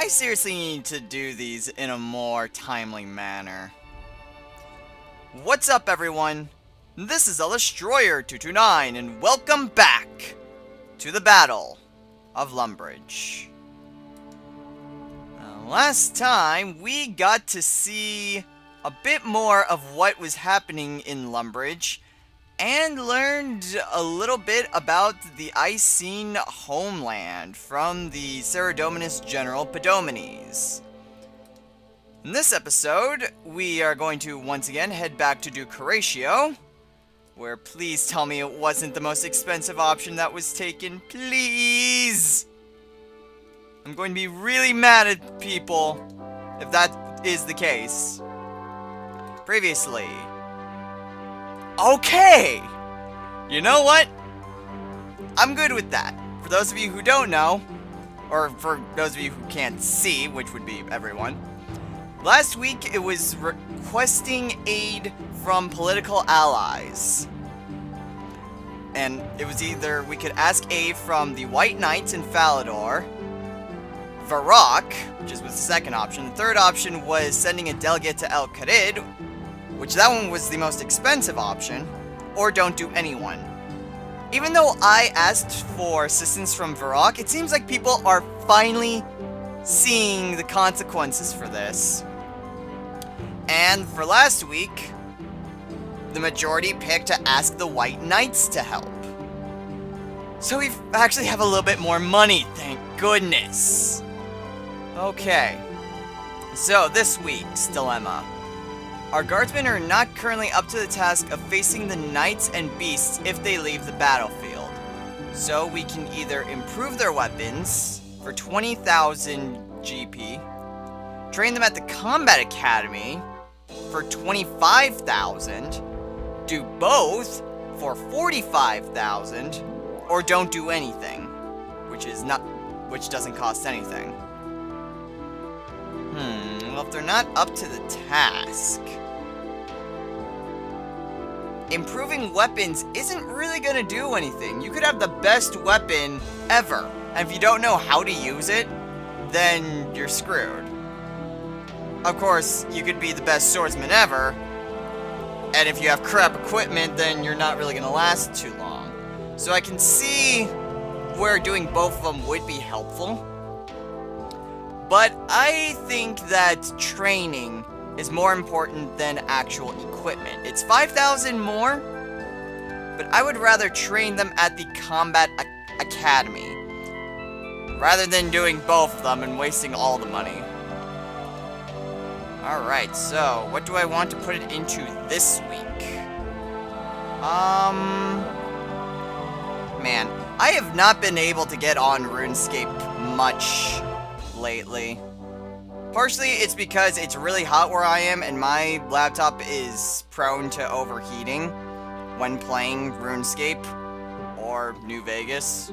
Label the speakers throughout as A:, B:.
A: I seriously need to do these in a more timely manner. What's up, everyone? This is Destroyer229, and welcome back to the Battle of Lumbridge. Last time, we got to see a bit more of what was happening in Lumbridge, and learned a little bit about the Icene homeland from the Ceredominus General Podomenes. In this episode, we are going to once again head back to do Kara-Meir, where please tell me it wasn't the most expensive option that was taken. Please! I'm going to be really mad at people if that is the case. Previously. Okay! You know what? I'm good with that. For those of you who don't know, or for those of you who can't see, which would be everyone, last week it was requesting aid from political allies. And it was either we could ask aid from the White Knights in Falador, Varrock, which was the second option. The third option was sending a delegate to El Kharid, which that one was the most expensive option, or don't do anyone. Even though I asked for assistance from Varrock, it seems like people are finally seeing the consequences for this. And for last week, the majority picked to ask the White Knights to help. So we actually have a little bit more money, thank goodness. Okay, so this week's dilemma. Our guardsmen are not currently up to the task of facing the knights and beasts if they leave the battlefield. So we can either improve their weapons for 20,000 GP, train them at the Combat Academy for 25,000, do both for 45,000, or don't do anything, which doesn't cost anything. Well, if they're not up to the task, improving weapons isn't really gonna do anything. You could have the best weapon ever, and if you don't know how to use it, then you're screwed. Of course, you could be the best swordsman ever, and if you have crap equipment, then you're not really gonna last too long. So I can see where doing both of them would be helpful. But I think that training is more important than actual equipment. It's 5,000 more, but I would rather train them at the Combat Academy, rather than doing both of them and wasting all the money. Alright, so what do I want to put it into this week? Man, I have not been able to get on Runescape much lately. Partially, it's because it's really hot where I am, and my laptop is prone to overheating when playing RuneScape or New Vegas.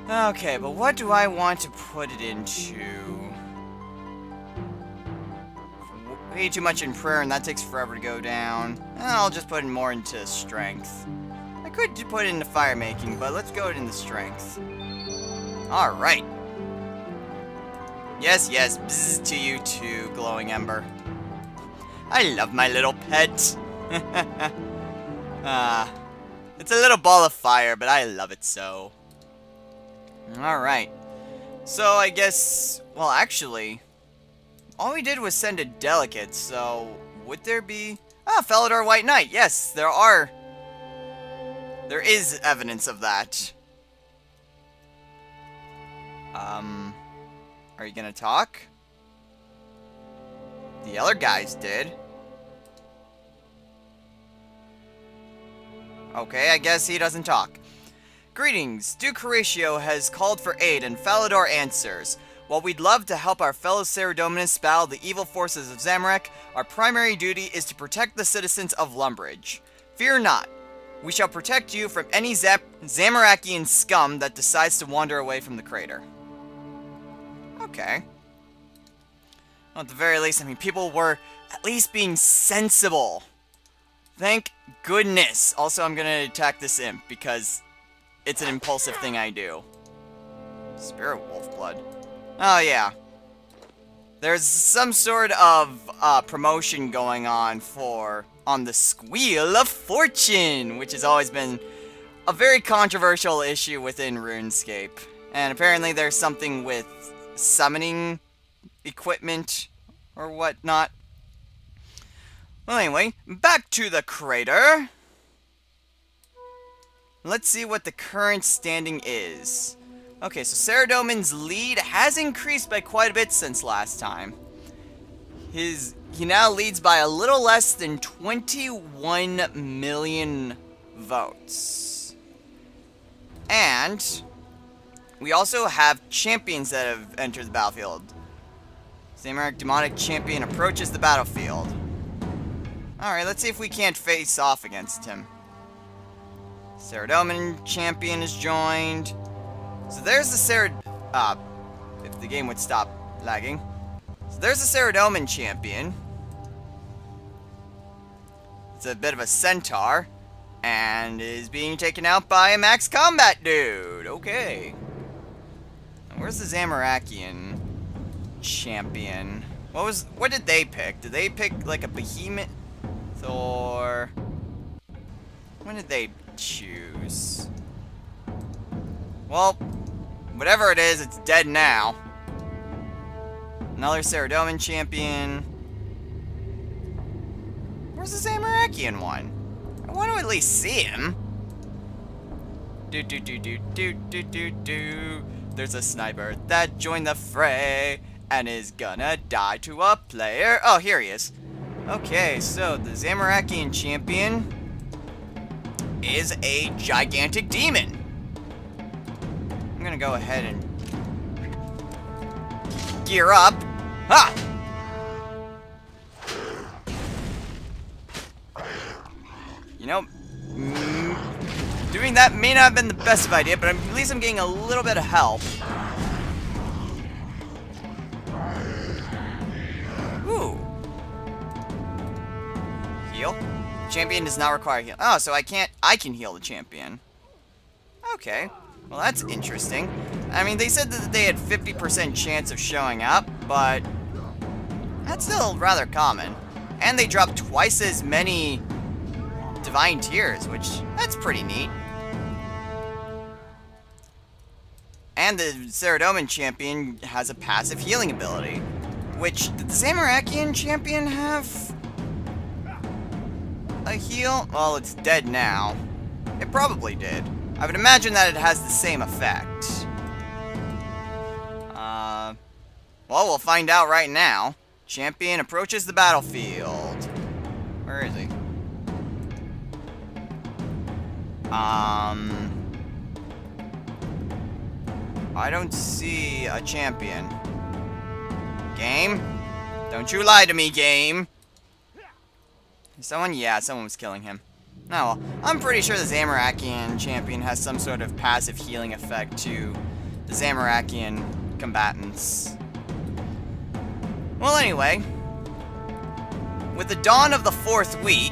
A: Okay, but what do I want to put it into? Way too much in prayer, and that takes forever to go down. I'll just put it more into strength. I could put it into fire making, but let's go into strength. Alright. Yes, bzzz to you too, Glowing Ember. I love my little pet. It's a little ball of fire, but I love it so. Alright. So I guess, well actually, all we did was send a delegate, so would there be... Falador White Knight, yes, there is evidence of that. Are you gonna talk? The other guys did. Okay, I guess he doesn't talk. Greetings, Duke Horatio has called for aid and Falador answers. While we'd love to help our fellow Ceredominists battle the evil forces of Zamorak, our primary duty is to protect the citizens of Lumbridge. Fear not. We shall protect you from any Zamorakian scum that decides to wander away from the crater. Okay. Well, at the very least, I mean, people were at least being sensible. Thank goodness. Also, I'm gonna attack this imp because it's an impulsive thing I do. Spirit Wolf blood. Oh, yeah. There's some sort of promotion going on on the Squeal of Fortune, which has always been a very controversial issue within RuneScape. And apparently there's something with summoning equipment or whatnot. Well, anyway, back to the crater. Let's see what the current standing is. Okay, so Saradomin's lead has increased by quite a bit since last time. He now leads by a little less than 21 million votes. And we also have champions that have entered the battlefield. Zamorak Demonic Champion approaches the battlefield. Alright, let's see if we can't face off against him. Saradomin Champion is joined. So there's the if the game would stop lagging. So there's the Saradomin Champion. It's a bit of a centaur. And is being taken out by a max combat dude. Okay. Now, where's the Zamorakian Champion? What did they pick? Did they pick like a behemoth? Or when did they choose? Well, whatever it is, it's dead now. Another Saradomin Champion. Where's the Zamorakian one? I want to at least see him. There's a sniper that joined the fray and is gonna die to a player. Oh, here he is. Okay, so the Zamorakian Champion is a gigantic demon. I'm gonna go ahead and gear up. Ha! You know, doing that may not have been the best of idea, but at least I'm getting a little bit of help. Ooh. Heal? Champion does not require heal. Oh, so I can heal the champion. Okay. Well, that's interesting. I mean, they said that they had 50% chance of showing up, but that's still rather common. And they dropped twice as many divine tiers, which, that's pretty neat. And the Saradomin Champion has a passive healing ability. Which, did the Zamorakian Champion have a heal? Well, it's dead now. It probably did. I would imagine that it has the same effect. Well, we'll find out right now. Champion approaches the battlefield. Where is he? I don't see a champion. Game? Don't you lie to me, game. Someone? Yeah, someone was killing him. Oh, well, I'm pretty sure the Zamorakian Champion has some sort of passive healing effect to the Zamorakian combatants. Well, anyway, with the dawn of the 4th week,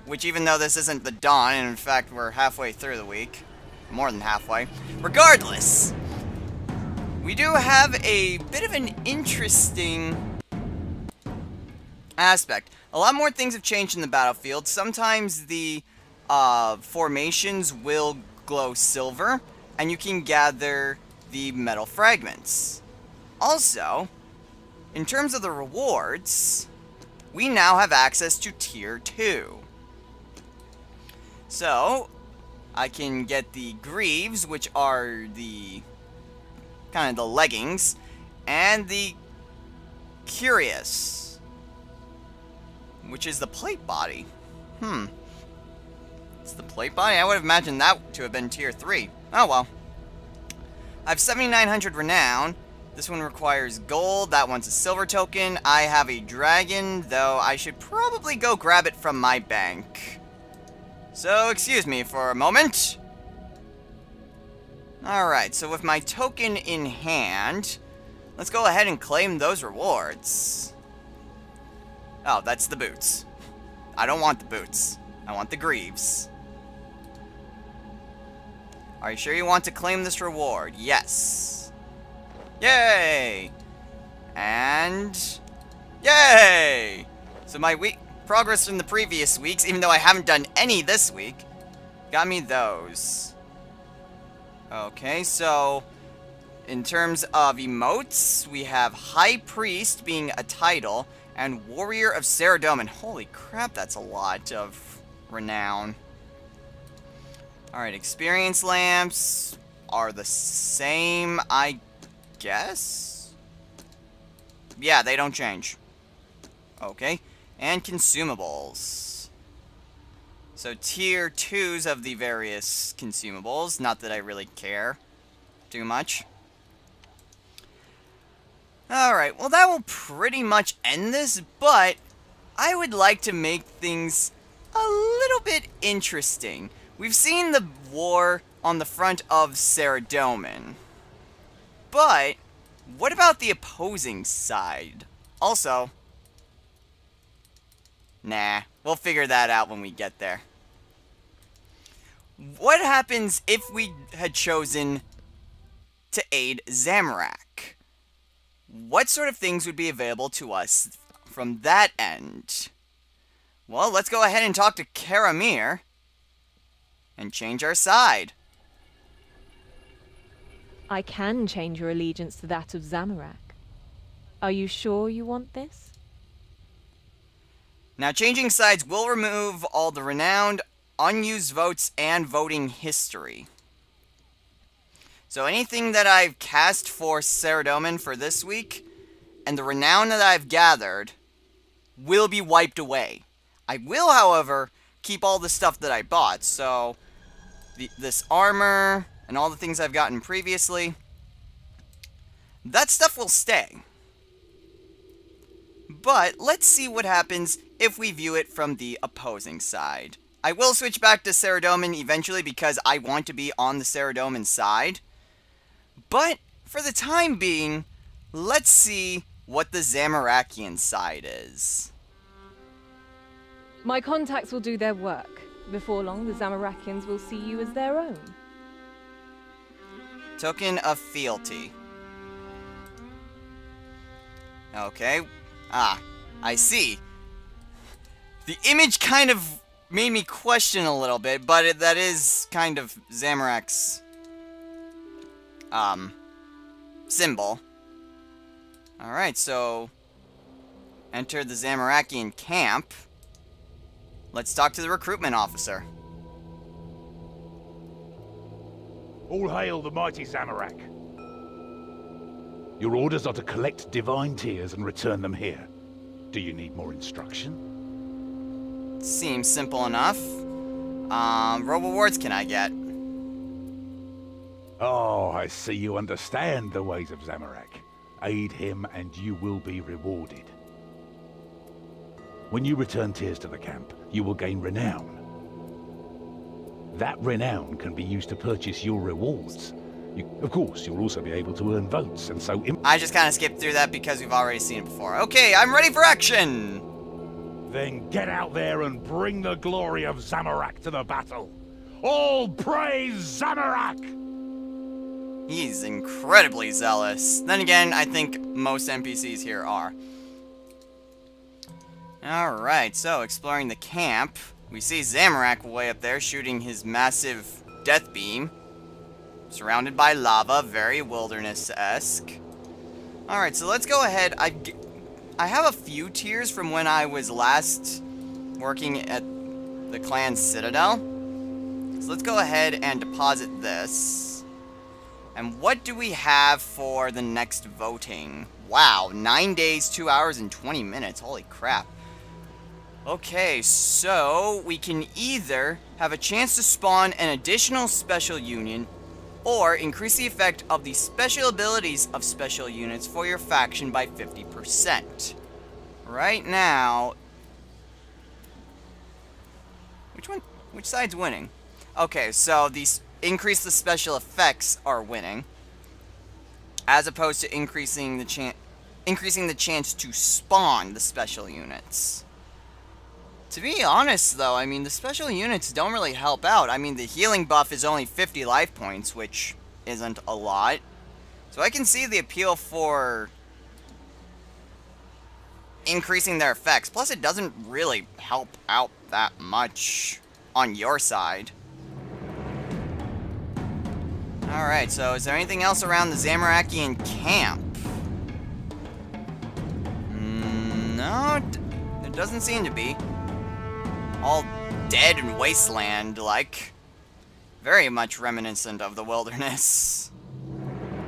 A: which even though this isn't the dawn, and in fact we're halfway through the week, more than halfway, regardless, we do have a bit of an interesting aspect. A lot more things have changed in the battlefield. Sometimes the formations will glow silver, and you can gather the metal fragments. Also, in terms of the rewards, we now have access to Tier 2. So, I can get the greaves, which are the kind of the leggings, and the curious, which is the plate body. It's the plate body? I would have imagined that to have been Tier 3. Oh well. I have 7,900 renown. This one requires gold. That one's a silver token. I have a dragon, though I should probably go grab it from my bank. So, excuse me for a moment. Alright, so with my token in hand, let's go ahead and claim those rewards. Oh, that's the boots. I don't want the boots. I want the greaves. Are you sure you want to claim this reward? Yes. Yay! And... Yay! So my progress from the previous weeks, even though I haven't done any this week, got me those. Okay, so... in terms of emotes, we have High Priest being a title, and Warrior of Saradomin. Holy crap, that's a lot of renown. Alright, experience lamps are the same, I guess? Yeah, they don't change. Okay, and consumables. So tier 2s of the various consumables, not that I really care too much. Alright, well that will pretty much end this, but I would like to make things a little bit interesting. We've seen the war on the front of Saradomin, but what about the opposing side? Also, nah, we'll figure that out when we get there. What happens if we had chosen to aid Zamorak? What sort of things would be available to us from that end? Well, let's go ahead and talk to Kara-Meir and change our side.
B: I can change your allegiance to that of Zamorak. Are you sure you want this?
A: Now, changing sides will remove all the renowned, unused votes, and voting history. So anything that I've cast for Saradomin for this week, and the renown that I've gathered, will be wiped away. I will, however, keep all the stuff that I bought, so this armor, and all the things I've gotten previously, that stuff will stay. But let's see what happens if we view it from the opposing side. I will switch back to Saradomin eventually because I want to be on the Saradomin side. But for the time being, let's see what the Zamorakian side is.
B: My contacts will do their work. Before long, the Zamorakians will see you as their own.
A: Token of fealty. Okay. Ah, I see. The image kind of made me question a little bit, but that is kind of Zamorak's symbol. Alright, so enter the Zamorakian camp. Let's talk to the recruitment officer.
C: All hail the mighty Zamorak. Your orders are to collect divine tears and return them here. Do you need more instruction?
A: Seems simple enough. What rewards can I get?
C: Oh, I see you understand the ways of Zamorak. Aid him and you will be rewarded. When you return tears to the camp, you will gain renown. That renown can be used to purchase your rewards. Of course, you'll also be able to earn votes, and so...
A: I just kind of skipped through that because we've already seen it before. Okay, I'm ready for action!
C: Then get out there and bring the glory of Zamorak to the battle. All praise Zamorak!
A: He's incredibly zealous. Then again, I think most NPCs here are. Alright, so exploring the camp, we see Zamorak way up there shooting his massive death beam. Surrounded by lava, very wilderness-esque. Alright, so let's go ahead. I have a few tiers from when I was last working at the clan Citadel. So let's go ahead and deposit this. And what do we have for the next voting? Wow, 9 days, 2 hours, and 20 minutes. Holy crap. Okay, so we can either have a chance to spawn an additional special union, or increase the effect of the special abilities of special units for your faction by 50%. Right now... Which side's winning? Okay, so these increase the special effects are winning, as opposed to increasing the chance to spawn the special units. To be honest, though, I mean, the special units don't really help out. I mean, the healing buff is only 50 life points, which isn't a lot. So I can see the appeal for increasing their effects. Plus, it doesn't really help out that much on your side. Alright, so is there anything else around the Zamarakian camp? No, there doesn't seem to be. All dead and wasteland-like. Very much reminiscent of the wilderness.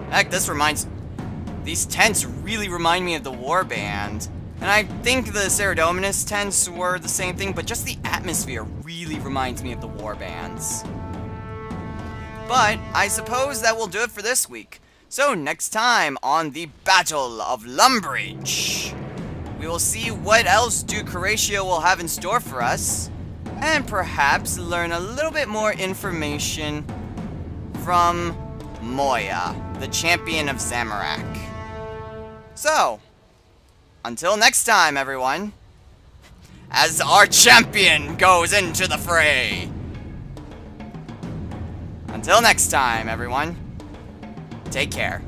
A: Heck, these tents really remind me of the warband. And I think the Ceradominus tents were the same thing, but just the atmosphere really reminds me of the warbands. But I suppose that will do it for this week. So next time on the Battle of Lumbridge, we will see what else Duke Horatio will have in store for us, and perhaps learn a little bit more information from Moya, the champion of Zamorak. So, until next time, everyone, as our champion goes into the fray. Until next time, everyone, take care.